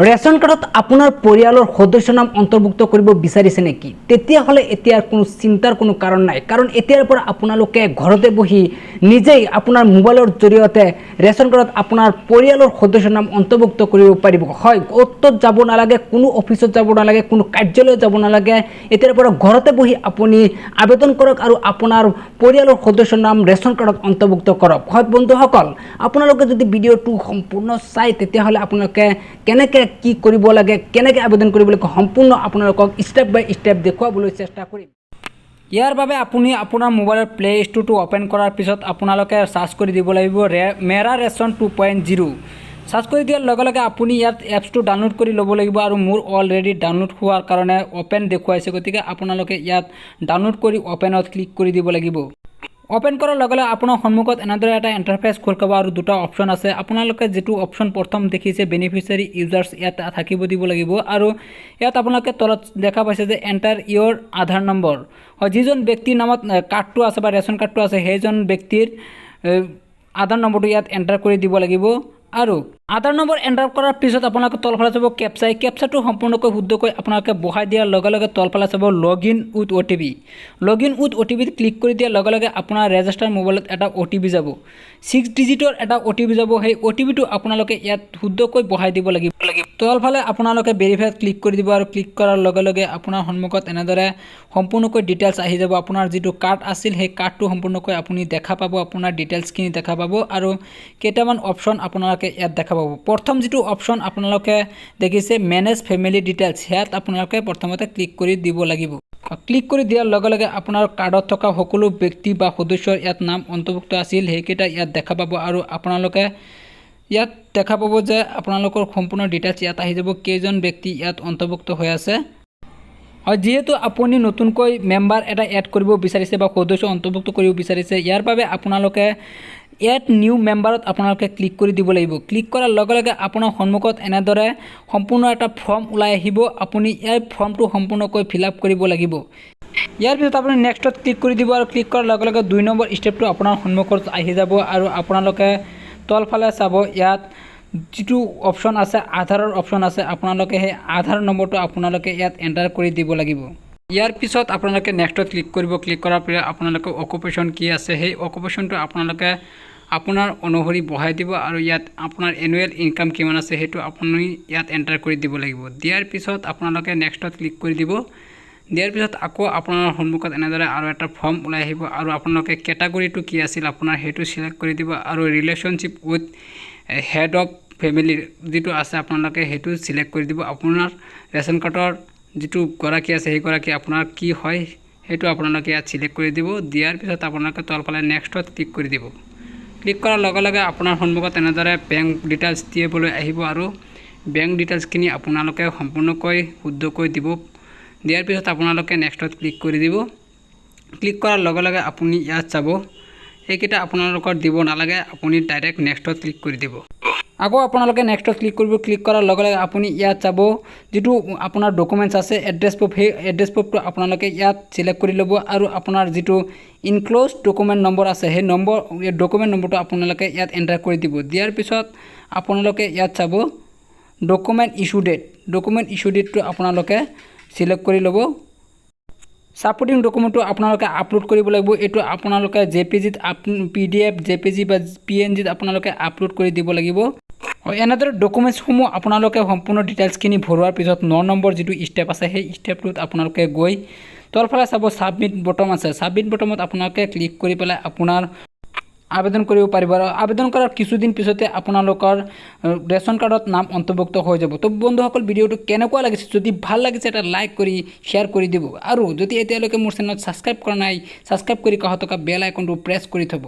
Ration কাৰ্ডত আপোনাৰ পৰিয়ালৰ সদস্যৰ নাম অন্তৰ্ভুক্ত কৰিব বিচাৰিছে নেকি? তেতিয়াহ'লে এতিয়াৰ কোনো চিন্তাৰ কোনো কাৰণ নাই, কাৰণ এতিয়াৰ পৰা আপোনালোকে ঘৰতে বহি নিজেই আপোনাৰ মোবাইলৰ জৰিয়তে ৰেচন কাৰ্ডত আপোনাৰ পৰিয়ালৰ সদস্যৰ নাম অন্তৰ্ভুক্ত কৰিব পাৰিব। হয়, ক'ত যাব নালাগে, কোনো অফিচত যাব নালাগে, কোনো কাৰ্যালয়ত যাব নালাগে। এতিয়াৰ পৰা ঘৰতে বহি আপুনি আবেদন কৰক আৰু আপোনাৰ পৰিয়ালৰ সদস্যৰ নাম ৰেচন কাৰ্ডত অন্তৰ্ভুক্ত কৰক। হয় বন্ধুসকল, আপোনালোকে যদি ভিডিঅ'টো সম্পূৰ্ণ চায় তেতিয়াহ'লে আপোনালোকে কেনেকৈ কি কৰিব লাগে, কেনেকৈ আবেদন কৰিব লাগে সম্পূৰ্ণ আপোনালোকক ষ্টেপ বাই ষ্টেপ দেখুৱাবলৈ চেষ্টা কৰিম। ইয়াৰ বাবে আপুনি আপোনাৰ মোবাইলৰ প্লে ষ্ট'ৰটো অ'পেন কৰাৰ পিছত আপোনালোকে চাৰ্চ কৰি দিব লাগিব মেৰা ৰেচন 2.0। চাৰ্চ কৰি দিয়াৰ লগে লগে আপুনি ইয়াত এপছটো ডাউনলোড কৰি ল'ব লাগিব আৰু মোৰ অলৰেডি ডাউনলোড হোৱাৰ কাৰণে অ'পেন দেখুৱাইছে, গতিকে আপোনালোকে ইয়াত ডাউনলোড কৰি অ'পেনত ক্লিক কৰি দিব লাগিব। অ'পেন কৰাৰ লগে লগে আপোনাৰ সন্মুখত এনেদৰে এটা ইণ্টাৰফেচ খোল খাব আৰু দুটা অপশ্যন আছে। আপোনালোকে যেটো অপশ্যন প্ৰথম দেখিছে বেনিফিচিয়াৰী ইউজাৰ্ছ, ইয়াত থাকিব দিব লাগিব আৰু ইয়াত আপোনালোকে তলত দেখা পাইছে যে এণ্টাৰ ইয়ৰ আধাৰ নম্বৰ। হয়, যিজন ব্যক্তিৰ নামত কাৰ্ডটো আছে বা ৰেচন কাৰ্ডটো আছে সেইজন ব্যক্তিৰ আধাৰ নম্বৰটো ইয়াত এণ্টাৰ কৰি দিব লাগিব আৰু আধাৰ নম্বৰ এণ্টাৰ কৰাৰ পিছত আপোনালোকে তলফালে চাব কেপচা। এই কেপচাটো সম্পূৰ্ণকৈ শুদ্ধকৈ আপোনালোকে বহাই দিয়াৰ লগে লগে তলফালে চাব login with OTP। Login with OTPত ক্লিক কৰি দিয়াৰ লগে লগে আপোনাৰ ৰেজিষ্টাৰ মোবাইলত এটা OTP যাব, 6 ডিজিটৰ এটা OTP যাব। সেই OTPটো আপোনালোকে ইয়াত শুদ্ধকৈ বহাই দিব লাগিব। তলফালে আপোনালোকে ভেৰিফাইত ক্লিক কৰি দিব আৰু ক্লিক কৰাৰ লগে লগে আপোনাৰ সন্মুখত এনেদৰে সম্পূৰ্ণকৈ ডিটেইলছ আহি যাব। আপোনাৰ যিটো কাৰ্ড আছিল সেই কাৰ্ডটো সম্পূৰ্ণকৈ আপুনি দেখা পাব, আপোনাৰ ডিটেইলছখিনি দেখা পাব আৰু কেইটামান অপশ্যন আপোনালোকে ইয়াত দেখা পাব। প্ৰথম যিটো অপশ্যন আপোনালোকে দেখিছে মেনেজ ফেমিলি ডিটেইলছ, ইয়াত আপোনালোকে প্ৰথমতে ক্লিক কৰি দিব লাগিব। ক্লিক কৰি দিয়াৰ লগে লগে আপোনাৰ কাৰ্ডত থকা সকলো ব্যক্তি বা সদস্যৰ ইয়াত নাম অন্তৰ্ভুক্ত আছিল সেইকেইটা ইয়াত দেখা পাব আৰু আপোনালোকে ইয়াত দেখা পাব যে আপোনালোকৰ সম্পূৰ্ণ ডিটেইলছ ইয়াত আহি যাব, কেইজন ব্যক্তি ইয়াত অন্তৰ্ভুক্ত হৈ আছে। হয়, যিহেতু আপুনি নতুনকৈ মেম্বাৰ এটা এড কৰিব বিচাৰিছে বা সদস্য অন্তৰ্ভুক্ত কৰিব বিচাৰিছে, ইয়াৰ বাবে আপোনালোকে এড নিউ মেম্বাৰত আপোনালোকে ক্লিক কৰি দিব লাগিব। ক্লিক কৰাৰ লগে লগে আপোনাৰ সন্মুখত এনেদৰে সম্পূৰ্ণ এটা ফৰ্ম ওলাই আহিব। আপুনি এই ফৰ্মটো সম্পূৰ্ণকৈ ফিল আপ কৰিব লাগিব। ইয়াৰ পিছত আপুনি নেক্সটত ক্লিক কৰি দিব আৰু ক্লিক কৰাৰ লগে লগে 2 নম্বৰ ষ্টেপটো আপোনাৰ সন্মুখত আহি যাব আৰু আপোনালোকে তলফালে চাব ইয়াত যিটো অপশ্যন আছে আধাৰৰ অপশ্যন আছে, আপোনালোকে সেই আধাৰ নম্বৰটো আপোনালোকে ইয়াত এণ্টাৰ কৰি দিব লাগিব। ইয়াৰ পিছত আপোনালোকে নেক্সটত ক্লিক কৰিব। ক্লিক কৰাৰ পিছত আপোনালোকে অকুপেশ্যন কি আছে সেই অকুপেশ্যনটো আপোনালোকে আপোনাৰ অনুসৰি বহাই দিব আৰু ইয়াত আপোনাৰ এনুৱেল ইনকাম কিমান আছে সেইটো আপুনি ইয়াত এণ্টাৰ কৰি দিব লাগিব। দিয়াৰ পিছত আপোনালোকে নেক্সটত ক্লিক কৰি দিব। দিয়াৰ পিছত আকৌ আপোনাৰ সন্মুখত এনেদৰে আৰু এটা ফৰ্ম ওলাই আহিব আৰু আপোনালোকে কেটাগৰীটো কি আছিল আপোনাৰ সেইটো চিলেক্ট কৰি দিব আৰু relationship with head of family যিটো আছে আপোনালোকে সেইটো চিলেক্ট কৰি দিব। আপোনাৰ ৰেচন কাৰ্ডৰ যিটো গৰাকী আছে সেই গৰাকী আপোনাৰ কি হয় সেইটো আপোনালোকে ইয়াত চিলেক্ট কৰি দিব। দিয়াৰ পিছত আপোনালোকে তলফালে নেক্সটত ক্লিক কৰি দিব। ক্লিক কৰাৰ লগে লগে আপোনাৰ সন্মুখত এনেদৰে বেংক ডিটেইলছ দিবলৈ আহিব আৰু বেংক ডিটেইলছখিনি আপোনালোকে সম্পূৰ্ণকৈ শুদ্ধকৈ দিব। দিয়াৰ পিছত আপোনালোকে নেক্সটত ক্লিক কৰি দিব। ক্লিক কৰাৰ লগে লগে আপুনি ইয়াত চাব এইকেইটা আপোনালোকৰ দিব নালাগে, আপুনি ডাইৰেক্ট নেক্সটত ক্লিক কৰি দিব। আকৌ আপোনালোকে নেক্সটত ক্লিক কৰিব। ক্লিক কৰাৰ লগে লগে আপুনি ইয়াত চাব যিটো আপোনাৰ ডকুমেণ্টছ আছে এড্ৰেছ প্ৰুফ, সেই এড্ৰেছ প্ৰুফটো আপোনালোকে ইয়াত চিলেক্ট কৰি ল'ব আৰু আপোনাৰ যিটো ইনক্ল'জ ডকুমেণ্ট নম্বৰ আছে সেই ডকুমেণ্ট নম্বৰটো আপোনালোকে ইয়াত এণ্টাৰ কৰি দিব। দিয়াৰ পিছত আপোনালোকে ইয়াত চাব document issue date, document issue ডেটটো আপোনালোকে চিলেক্ট কৰি ল'ব। ছাপৰ্টিং ডকুমেণ্টটো আপোনালোকে আপলোড কৰিব লাগিব। এইটো আপোনালোকে JPGত PDF, JPG বা PNGত আপোনালোকে আপলোড কৰি দিব লাগিব। এনেদৰে ডকুমেণ্টছসমূহ আপোনালোকে সম্পূৰ্ণ ডিটেইলছখিনি ভৰোৱাৰ পিছত 9 নম্বৰ যিটো ষ্টেপ আছে সেই ষ্টেপটোত আপোনালোকে গৈ তলফালে চাব ছাবমিট বটম আছে, ছাবমিট বটমত আপোনালোকে ক্লিক কৰি পেলাই আপোনাৰ আবেদন কৰিব পাৰিব আৰু আবেদন কৰাৰ কিছুদিন পিছতে আপোনালোকৰ ৰেচন কাৰ্ডত নাম অন্তৰ্ভুক্ত হৈ যাব। তো বন্ধুসকল, ভিডিঅ'টো কেনেকুৱা লাগিছে, যদি ভাল লাগিছে এটা লাইক কৰি শ্বেয়াৰ কৰি দিব আৰু যদি এতিয়ালৈকে মোৰ চেনেলত ছাবস্ক্ৰাইব কৰা নাই ছাবস্ক্ৰাইব কৰি কাষত থকা বেল আইকনটো প্ৰেছ কৰি থ'ব।